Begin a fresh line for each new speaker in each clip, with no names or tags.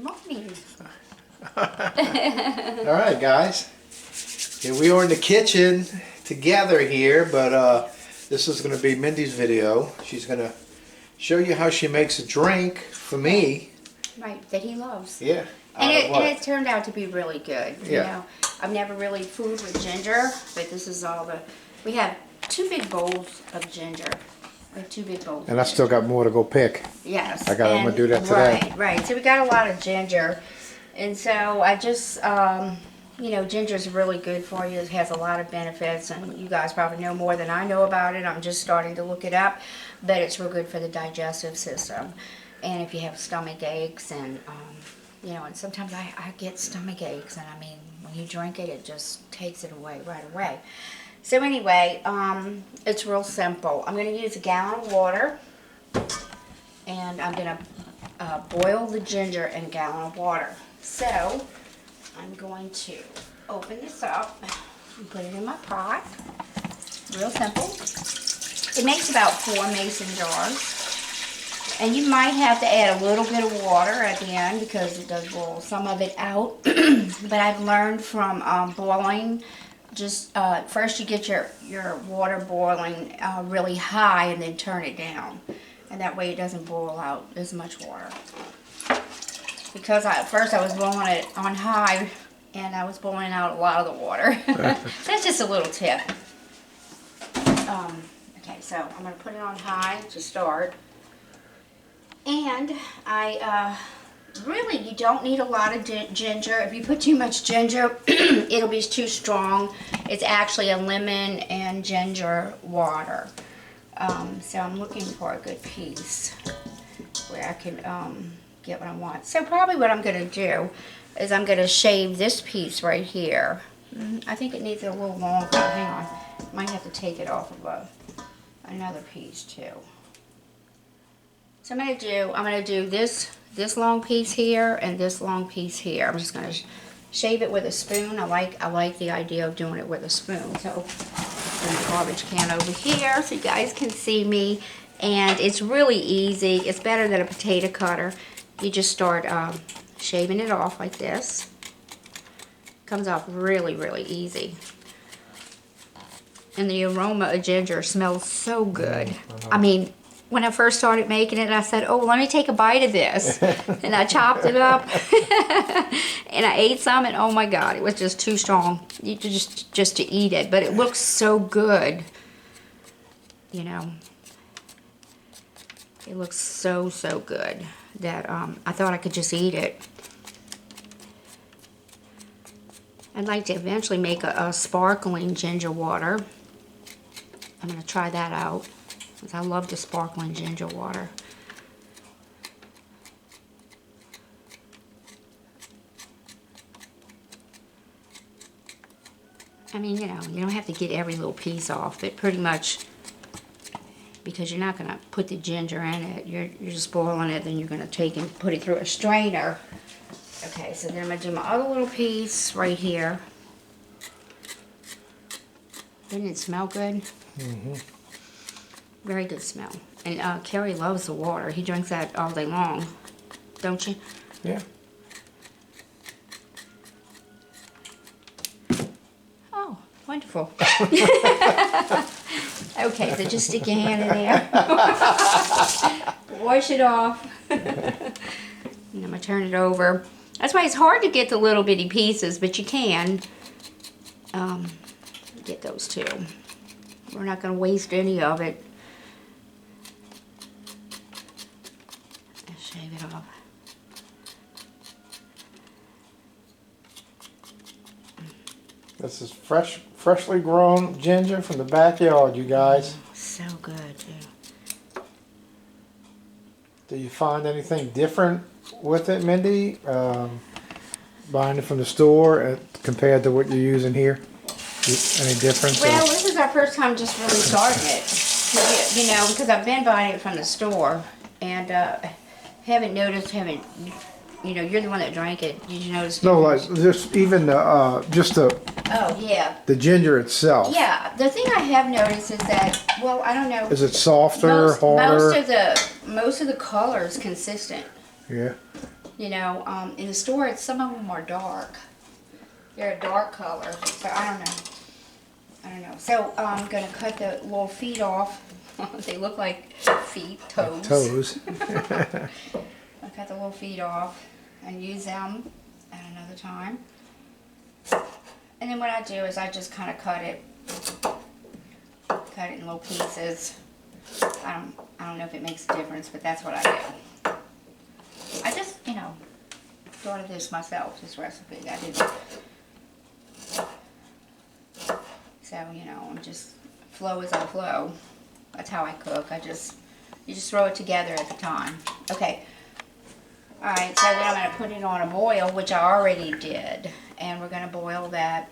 Good morning.
All right, guys. Here we are in the kitchen together here, but this is going to be Mindy's video. She's going to show you how she makes a drink for me.
Right, that he loves.
Yeah.
And it turned out to be really good. Yeah. You know, I've never really fooled with ginger, but this is all the... We have 2 big bowls of ginger. We have 2 big bowls.
And I still got more to go pick.
Yes.
I'm going to do that today.
Right. So we got a lot of ginger. And so I just, you know, ginger is really good for you. It has a lot of benefits. And you guys probably know more than I know about it. I'm just starting to look it up. But it's real good for the digestive system. And if you have stomach aches and... you know, and sometimes I get stomach aches, and I mean, when you drink it, it just takes it away right away. So anyway, it's real simple. I'm going to use a gallon of water, and I'm going to boil the ginger in a gallon of water. So I'm going to open this up and put it in my pot. Real simple. It makes about 4 mason jars. And you might have to add a little bit of water at the end because it does boil some of it out. But I've learned from boiling, just first you get your water boiling really high and then turn it down. And that way it doesn't boil out as much water. Because at first I was boiling it on high and I was boiling out a lot of the water. That's just a little tip. Okay, so I'm going to put it on high to start. And really, you don't need a lot of ginger. If you put too much ginger, it'll be too strong. It's actually a lemon and ginger water. So I'm looking for a good piece where I can get what I want. So probably what I'm going to do is I'm going to shave this piece right here. I think it needs a little longer. Hang on. Might have to take it off of another piece too. So I'm going to do this long piece here and this long piece here. I'm just going to shave it with a spoon. I like the idea of doing it with a spoon. So put the garbage can over here so you guys can see me. And it's really easy. It's better than a potato cutter. You just start shaving it off like this. Comes off really, really easy. And the aroma of ginger smells so good. I mean, when I first started making it, I said, oh, let me take a bite of this. And I chopped it up. And I ate some, and oh my God, it was just too strong just to eat it. But it looks so good. You know. It looks so, so good that I thought I could just eat it. I'd like to eventually make a sparkling ginger water. I'm going to try that out. I love the sparkling ginger water. I mean, you know, you don't have to get every little piece off, but pretty much, because you're not going to put the ginger in it, you're just boiling it, then you're going to take and put it through a strainer. Okay, so then I'm going to do my other little piece right here. Didn't it smell good? Mm-hmm. Very good smell. And Kerry loves the water. He drinks that all day long. Don't you?
Yeah.
Oh, wonderful. Okay, so just stick your hand in there. Wash it off. And I'm going to turn it over. That's why it's hard to get the little bitty pieces, but you can get those too. We're not going to waste any of it. Shave it off.
This is freshly grown ginger from the backyard, you guys.
Oh, so good, too.
Do you find anything different with it, Mindy? Buying it from the store compared to what you're using here? Any difference?
Well, this is our first time just really starting it. You know, because I've been buying it from the store, and haven't noticed, you know, you're the one that drank it. Did you notice?
No, like just even just the.
Oh yeah.
The ginger itself.
Yeah, the thing I have noticed is that, well, I don't know.
Is it softer, harder?
Most of the color is consistent.
Yeah.
You know, in the store, some of them are dark. They're a dark color, so I don't know. So I'm going to cut the little feet off. They look like feet, toes.
Toes.
I'll cut the little feet off and use them at another time. And then what I do is I just kind of cut it in little pieces. I don't know if it makes a difference, but that's what I do. I just, you know, thought of this myself, this recipe. I didn't. So, you know, I'm just, flow as I flow. That's how I cook. You just throw it together at the time. Okay. Alright, so then I'm going to put it on a boil, which I already did. And we're going to boil that.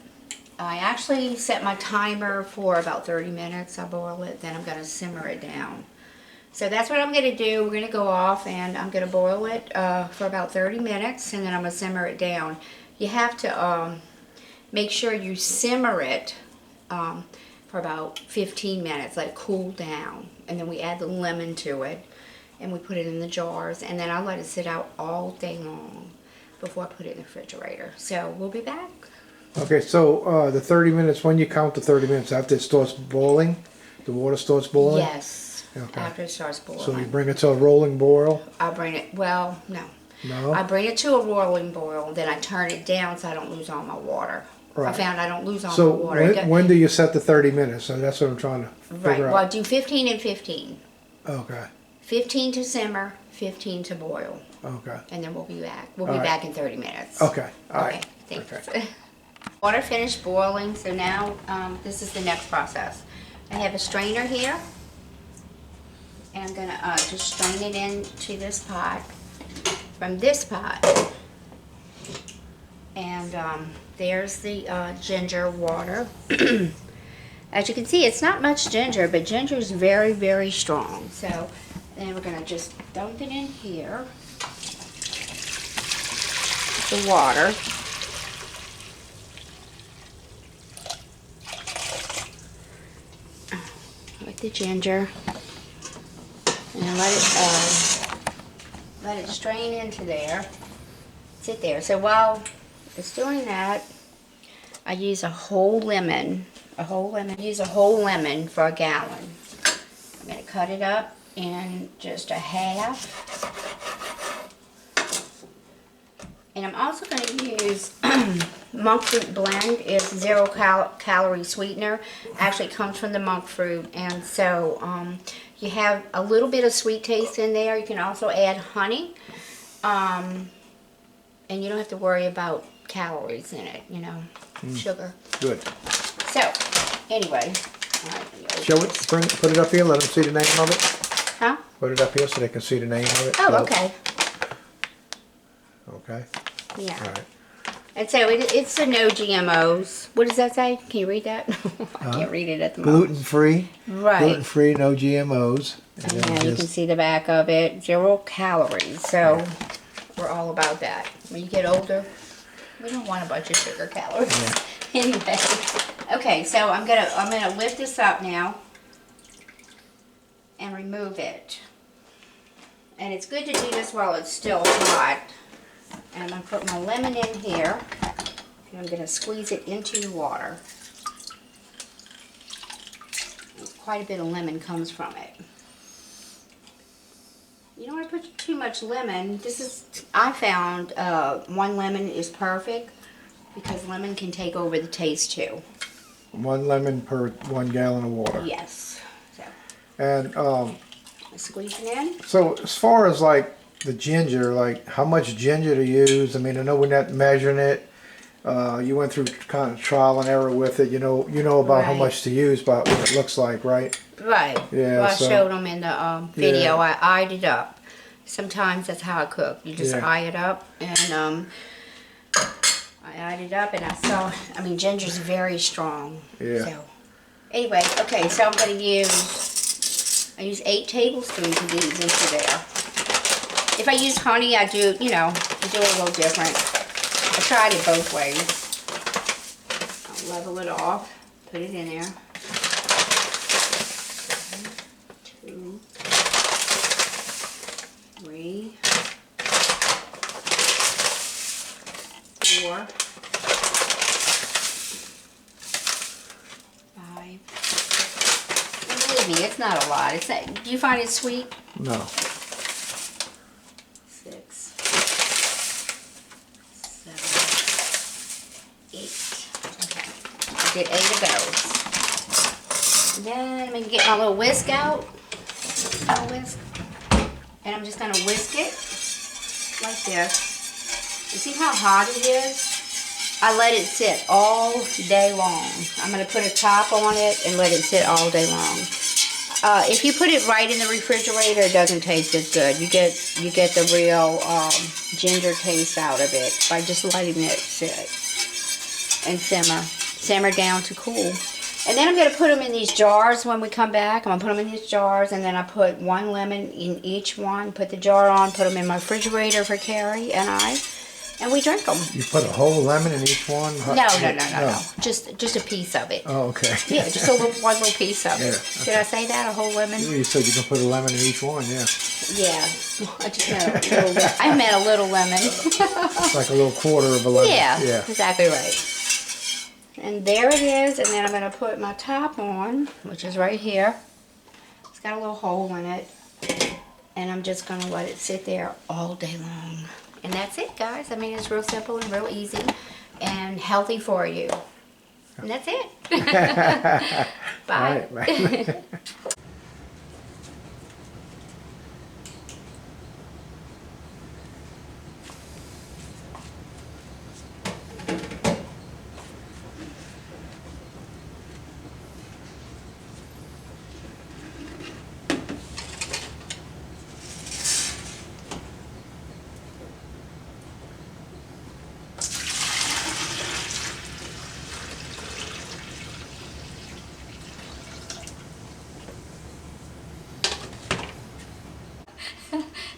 I actually set my timer for about 30 minutes. I boil it, then I'm going to simmer it down. So that's what I'm going to do. We're going to go off and I'm going to boil it for about 30 minutes and then I'm going to simmer it down. You have to make sure you simmer it for about 15 minutes, let it cool down. And then we add the lemon to it and we put it in the jars and then I'll let it sit out all day long before I put it in the refrigerator. So we'll be back.
Okay, so the 30 minutes, when you count the 30 minutes, after it starts boiling, the water starts boiling?
Yes,
okay.
After it starts boiling.
So you bring it to a rolling boil?
I bring it, well, no.
No?
I bring it to a rolling boil, then I turn it down so I don't lose all my water.
Right.
I found I don't lose all my water.
So when do you set the 30 minutes? So that's what I'm trying to figure out.
Right, well I do 15 and 15.
Okay.
15 to simmer, 15 to boil.
Okay.
And then we'll be back. We'll be back in 30 minutes.
Okay. All right.
Okay, thanks.
Okay.
Water finished boiling, so now this is the next process. I have a strainer here. And I'm going to just strain it into this pot from this pot. And there's the ginger water. As you can see, it's not much ginger, but ginger is very, very strong. So then we're going to just dump it in here. The water. With the ginger. And let it strain into there. Sit there. So while it's doing that, I use a whole lemon. Use a whole lemon for a gallon. I'm going to cut it up in just a half. And I'm also going to use monk fruit blend. It's 0 calorie sweetener. Actually comes from the monk fruit. And so you have a little bit of sweet taste in there. You can also add honey. And you don't have to worry about calories in it, you know, sugar.
Good.
So, anyway.
Show it, put it up here, let them see the name of it.
Huh?
Put it up here so they can see the name of it.
Oh, okay.
Okay.
Yeah.
All right.
And so it's the no GMOs. What does that say? Can you read that? I can't read it at the moment.
Gluten-free.
Right.
Gluten-free, no GMOs. And
Yeah,
then
you can see the back of it. 0 calories. So we're all about that. When you get older, we don't want a bunch of sugar calories.
Yeah.
Anyway. Okay, so I'm gonna lift this up now and remove it. And it's good to do this while it's still hot. And I'm going to put my lemon in here. And I'm going to squeeze it into the water. Quite a bit of lemon comes from it. You don't want to put too much lemon. I found 1 lemon is perfect because lemon can take over the taste too.
1 lemon per 1 gallon of water.
Yes. So,
and
squeeze it in.
so as far as like the ginger, like how much ginger to use, I mean, I know we're not measuring it. You went through kind of trial and error with it. You know about how much to use, but what it looks like, right?
Right.
Yeah.
Well, I showed them in the video. I eyed it up. Sometimes that's how I cook. You just eye it up, and I eyed it up, and I saw. I mean, ginger's very strong.
Yeah.
So, anyway, okay. So I'm going to use. I use 8 tablespoons of these into there. If I use honey, I do. You know, I do it a little different. I tried it both ways. I'll level it off. Put it in there. 1, 2, 3, 4, 5. And believe me, it's not a lot. It's not, do you find it sweet?
No.
6, 7, 8. Okay, I did 8 of those. And then I'm gonna get my little whisk out. My whisk. And I'm just gonna whisk it like this. You see how hot it is? I let it sit all day long. I'm going to put a top on it and let it sit all day long. If you put it right in the refrigerator, it doesn't taste as good. You get the real ginger taste out of it by just letting it sit and simmer down to cool. And then I'm going to put them in these jars when we come back. I'm going to put them in these jars, and then I put 1 lemon in each one. Put the jar on, put them in my refrigerator for Carrie and I. And we drink them. You
put a whole lemon in each one?
No. Just a piece of it.
Oh, okay.
Yeah, just one little piece of it.
Yeah, okay.
Did I say that? A whole lemon?
You said you can put a lemon in each one, yeah.
Yeah. I just meant a little. I meant a little lemon.
It's like a little quarter of a lemon.
Yeah. Exactly right. And there it is. And then I'm going to put my top on, which is right here. It's got a little hole in it. And I'm just going to let it sit there all day long. And that's it, guys. I mean, it's real simple and real easy and healthy for you. And that's it. Bye.
All right, bye.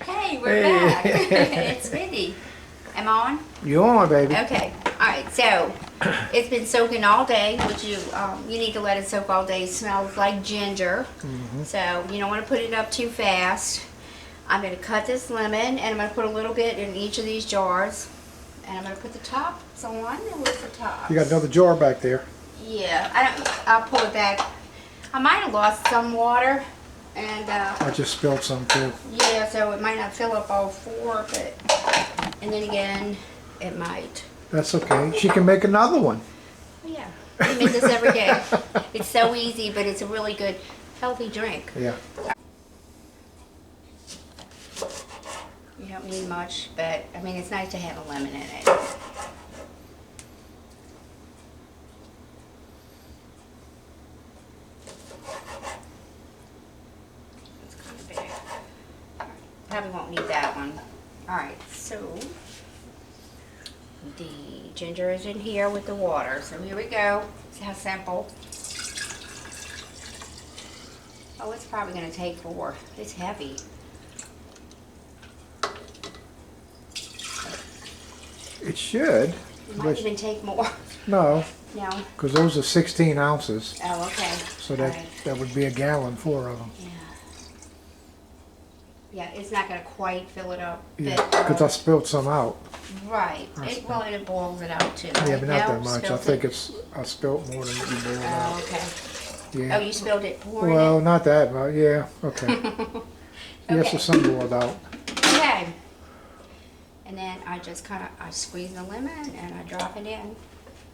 Hey, we're back. It's Mindy. Am I on?
You on, baby?
Okay. All right. So it's been soaking all day, which you need to let it soak all day. It smells like ginger, so you don't want to put it up too fast. I'm going to cut this lemon, and I'm going to put a little bit in each of these jars, and I'm going to put the tops on. And where's the top?
You got another jar back there.
Yeah. I'll pull it back. I might have lost some water. And
I just spilled some too.
Yeah, so it might not fill up all 4, but and then again, it might.
That's okay. She can make another one.
Oh, yeah, we make this every day. It's so easy, but it's a really good, healthy drink.
Yeah.
You don't need much, but I mean, it's nice to have a lemon in it. Probably won't need that one. Alright, so the ginger is in here with the water. So here we go. See how simple. Oh, it's probably going to take 4. It's heavy.
It should.
It might even take more.
No.
No.
Because those are 16 ounces.
Oh, okay.
So that would be a gallon, 4 of them.
Yeah. Yeah, it's not going to quite fill it up.
Yeah, because I spilled some out.
Right. Well, it boils it out too.
Yeah, but not that much. I think I spilled more than you boiled out.
Oh, okay.
Yeah.
Oh, you spilled it pouring
Well,
it?
not that much. Yeah, okay. Yeah, so some boiled out.
Okay. And then I just I squeeze the lemon and I drop it in.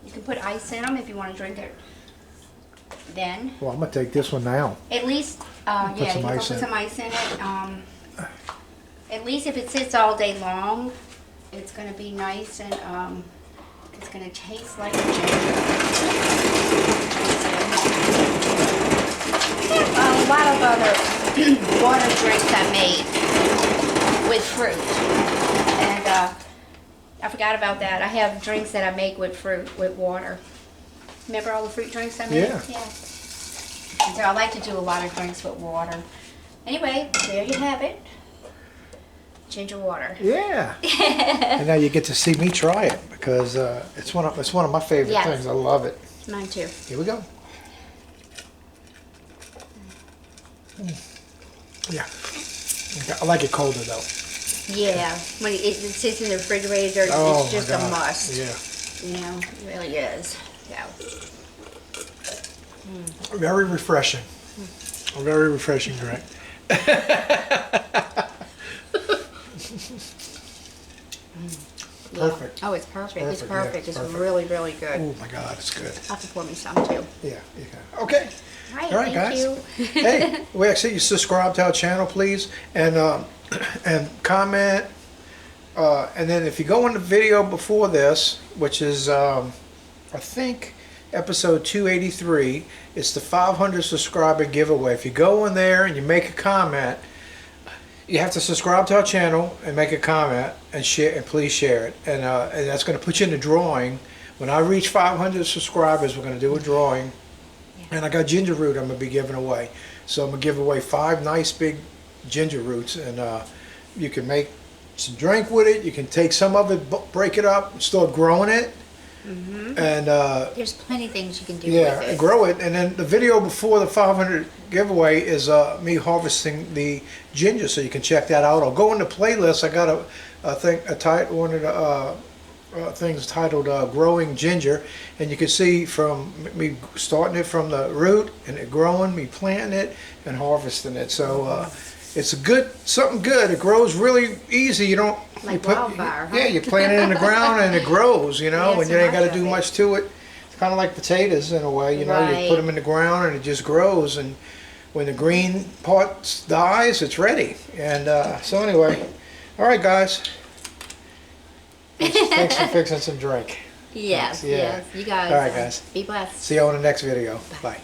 You can put ice in them if you want to drink it. Then.
Well, I'm going to take this one now.
At least, yeah, you can put some ice in it. At least if it sits all day long, it's going to be nice and it's going to taste like ginger. A lot of other water drinks I made with fruit. And I forgot about that. I have drinks that I make with fruit, with water. Remember all the fruit drinks I made?
Yeah.
And so I like to do a lot of drinks with water. Anyway, there you have it. Ginger water.
Yeah. And now you get to see me try it because it's one of my favorite things. I love it.
Mine too.
Here we go. Yeah. I like it colder though.
Yeah, when it sits in the refrigerator,
Oh,
it's just
my
a
God.
must.
Yeah.
You know, it really is. Yeah.
Very refreshing. A very refreshing drink. Perfect.
Oh, it's perfect. It's
Perfect, yeah,
perfect. It's
perfect.
really, really good.
Oh my God, it's good.
I'll have to pour me some too.
Yeah, you can. Okay.
All
All right,
thank
guys.
you.
Hey, we ask that you subscribe to our channel, please, and comment. And then if you go in the video before this, which is I think episode 283, it's the 500 subscriber giveaway. If you go in there and you make a comment, you have to subscribe to our channel and make a comment and share, and please share it. And that's going to put you in the drawing. When I reach 500 subscribers, we're going to do a drawing. And I got ginger root I'm going to be giving away. So I'm going to give away 5 nice big ginger roots. And you can make some drink with it. You can take some of it, break it up, and start growing it.
Mm-hmm.
And
there's plenty of things you can do
yeah,
with it.
grow it. And then the video before the 500 giveaway is me harvesting the ginger, so you can check that out. I'll go in the playlist. I got one of the things titled "Growing Ginger," and you can see from me starting it from the root and it growing, me planting it and harvesting it. So it's something good. It grows really easy. You don't
Like wildfire, huh?
Yeah, you plant it in the ground and it grows. You know,
Yeah,
and
so
you ain't got to
much
do
of it.
much to it. It's kind of like potatoes in a way. You know, you
Right.
put them in the ground and it just grows. And when the green part dies, it's ready. And so anyway, all right, guys. Thanks for fixing some drink.
Yes,
Yeah.
yes. You guys,
All right, guys.
be blessed.
See you on the next video. Bye.